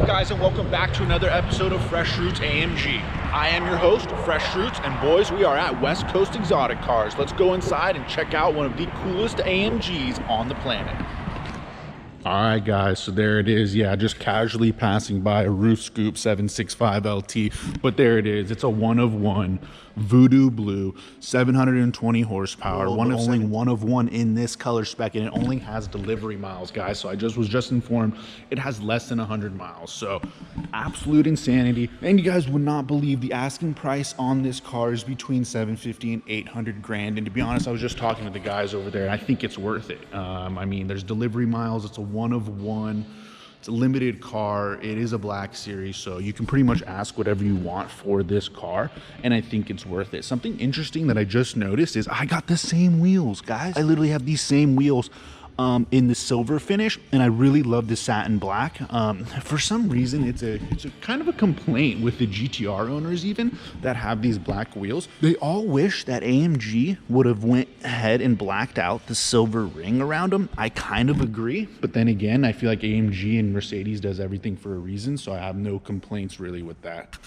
guys, and welcome back to another episode of Fresh Roots AMG. I am your host, Fresh Roots, and boys, we are at West Coast Exotic Cars. Let's go inside and check out one of the coolest AMGs on the planet. All right, guys, so there it is. Yeah, just casually passing by a roof scoop 765 LT, but there it is. It's a one-of-one Voodoo blue, 720 horsepower, only one of one in this color spec, and it only has delivery miles, guys. So I was just informed it has less than 100 miles. So absolute insanity. And you guys would not believe the asking price on this car is between 750 and 800 grand. And to be honest, I was just talking to the guys over there, and I think it's worth it. I mean, there's delivery miles. It's a one of one. It's a limited car. It is a Black Series, so you can pretty much ask whatever you want for this car, and I think it's worth it. Something interesting that I just noticed is I got the same wheels, guys. I literally have these same wheels in the silver finish, and I really love the satin black. For some reason, it's a kind of a complaint with the GTR owners even that have these black wheels. They all wish that AMG would have went ahead and blacked out the silver ring around them. I kind of agree, but then again, I feel like AMG and Mercedes does everything for a reason, so I have no complaints really with that.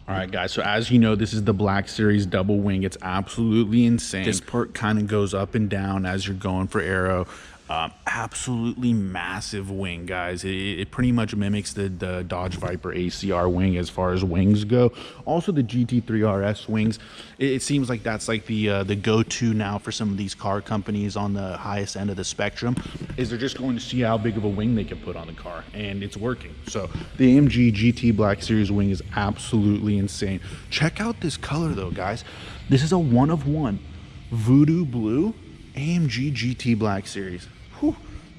All right, guys, so as you know, this is the Black Series double wing. It's absolutely insane. This part kind of goes up and down as you're going for aero. Absolutely massive wing, guys. It pretty much mimics the Dodge Viper ACR wing as far as wings go. Also the GT3 RS wings. It seems like that's like the go-to now for some of these car companies on the highest end of the spectrum, is they're just going to see how big of a wing they can put on the car, and it's working. So the AMG GT Black Series wing is absolutely insane. Check out this color though, guys. This is a one-of-one Voodoo blue AMG GT Black Series. Whew.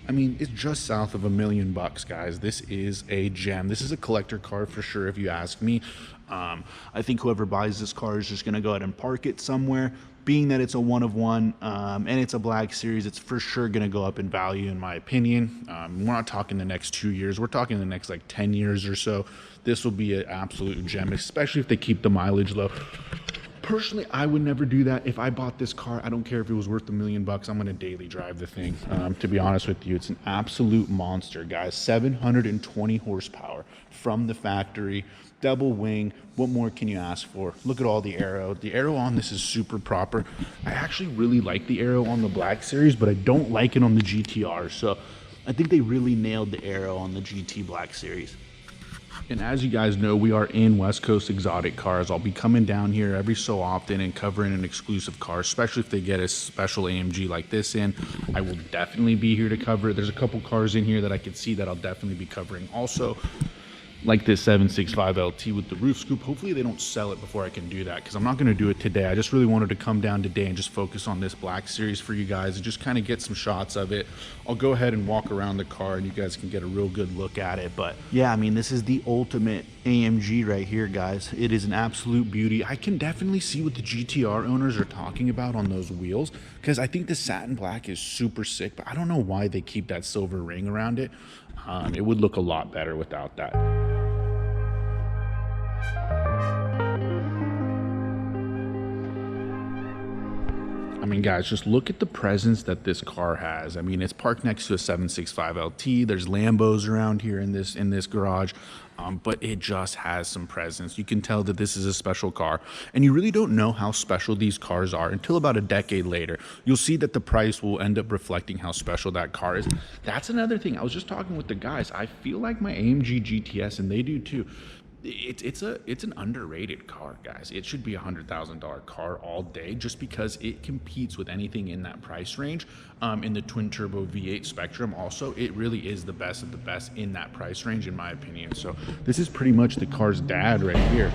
I mean, it's just south of $1 million, guys. This is a gem. This is a collector car for sure, if you ask me. I think whoever buys this car is just going to go ahead and park it somewhere. Being that it's a one-of-one and it's a Black Series, it's for sure going to go up in value, in my opinion. We're not talking the next 2 years. We're talking the next like 10 years or so. This will be an absolute gem, especially if they keep the mileage low. Personally, I would never do that. If I bought this car, I don't care if it was worth $1 million, I'm going to daily drive the thing. To be honest with you, it's an absolute monster, guys. 720 horsepower from the factory, double wing. What more can you ask for? Look at all the aero. The aero on this is super proper. I actually really like the aero on the Black Series, but I don't like it on the GTR. So I think they really nailed the aero on the GT Black Series. And as you guys know, we are in West Coast Exotic Cars. I'll be coming down here every so often and covering an exclusive car, especially if they get a special AMG like this in. I will definitely be here to cover it. There's a couple cars in here that I could see that I'll definitely be covering also, like this 765 LT with the roof scoop. Hopefully they don't sell it before I can do that, because I'm not going to do it today. I just really wanted to come down today and just focus on this Black Series for you guys and just kind of get some shots of it. I'll go ahead and walk around the car and you guys can get a real good look at it. But yeah, I mean, this is the ultimate AMG right here, guys. It is an absolute beauty. I can definitely see what the GTR owners are talking about on those wheels, because I think the satin black is super sick, but I don't know why they keep that silver ring around it. It would look a lot better without that. I mean, guys, just look at the presence that this car has. I mean, it's parked next to a 765 LT. There's Lambos around here in this garage, but it just has some presence. You can tell that this is a special car, and you really don't know how special these cars are until about a decade later. You'll see that the price will end up reflecting how special that car is. That's another thing. I was just talking with the guys. I feel like my AMG GTS, and they do too, it's an underrated car, guys. It should be a $100,000 car all day, just because it competes with anything in that price range. In the twin turbo V8 spectrum also, it really is the best of the best in that price range, in my opinion. So this is pretty much the car's dad right here.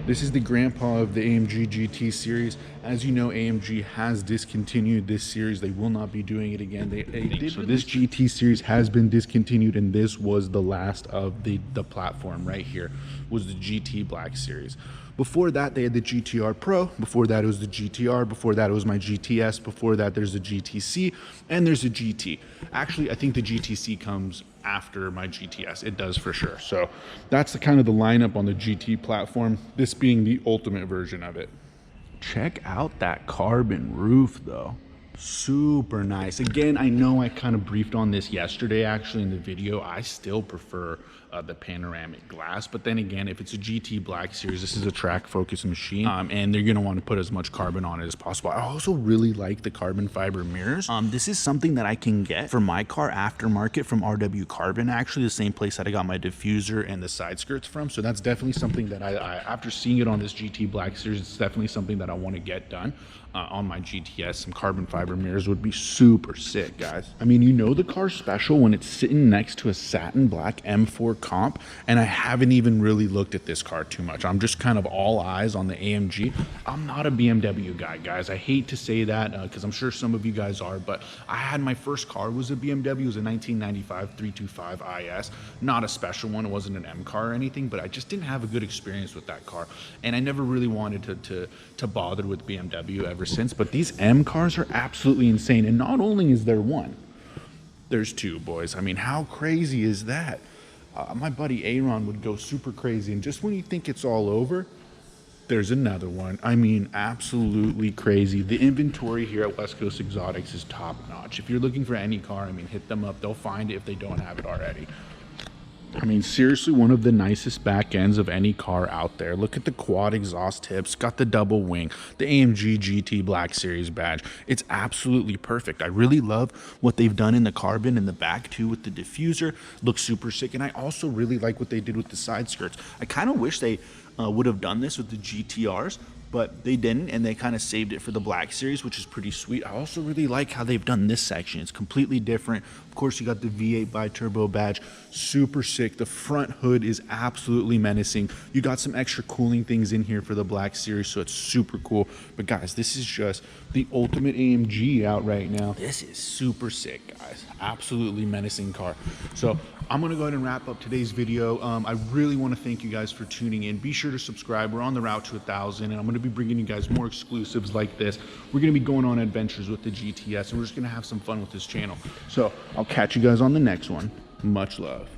This is the grandpa of the AMG GT series. As you know, AMG has discontinued this series. They will not be doing it again. So this GT series has been discontinued, and this was the last of the platform right here, was the GT Black Series. Before that, they had the GTR Pro. Before that, it was the GTR. Before that, it was my GTS. Before that, there's the GTC, and there's a GT. Actually, I think the GTC comes after my GTS. It does for sure. So that's the kind of the lineup on the GT platform, this being the ultimate version of it. Check out that carbon roof though. Super nice. Again, I know I kind of briefed on this yesterday actually in the video. I still prefer the panoramic glass, but then again, if it's a GT Black Series, this is a track focused machine, and they're gonna want to put as much carbon on it as possible. I also really like the carbon fiber mirrors. This is something that I can get for my car aftermarket from RW Carbon, actually the same place that I got my diffuser and the side skirts from. So that's definitely something that I after seeing it on this GT Black Series, it's definitely something that I want to get done on my GTS. Some carbon fiber mirrors would be super sick, guys. I mean, you know the car's special when it's sitting next to a satin black M4 comp, and I haven't even really looked at this car too much. I'm just kind of all eyes on the AMG. I'm not a BMW guy, guys. I hate to say that because I'm sure some of you guys are, but I had my first car was a BMW. It was a 1995 325 IS. Not a special one. It wasn't an M car or anything, but I just didn't have a good experience with that car, and I never really wanted to bother with BMW ever since. But these M cars are absolutely insane, and not only is there one, there's two, boys. I mean, how crazy is that? My buddy Aaron would go super crazy, and just when you think it's all over, there's another one. I mean, absolutely crazy. The inventory here at West Coast Exotics is top notch. If you're looking for any car, I mean, hit them up. They'll find it if they don't have it already. I mean, seriously, one of the nicest back ends of any car out there. Look at the quad exhaust tips, got the double wing, the AMG GT Black Series badge. It's absolutely perfect. I really love what they've done in the carbon in the back too with the diffuser. Looks super sick. And I also really like what they did with the side skirts. I kind of wish they would have done this with the GTRs, but they didn't, and they kind of saved it for the Black Series, which is pretty sweet. I also really like how they've done this section. It's completely different. Of course, you got the V8 bi-turbo badge, super sick. The front hood is absolutely menacing. You got some extra cooling things in here for the Black Series, so it's super cool. But guys, this is just the ultimate AMG out right now. This is super sick, guys. Absolutely menacing car. So I'm gonna go ahead and wrap up today's video. I really want to thank you guys for tuning in. Be sure to subscribe. We're on the route to 1,000, and I'm gonna be bringing you guys more exclusives like this. We're gonna be going on adventures with the GTS, and we're just gonna have some fun with this channel. So I'll catch you guys on the next one. Much love.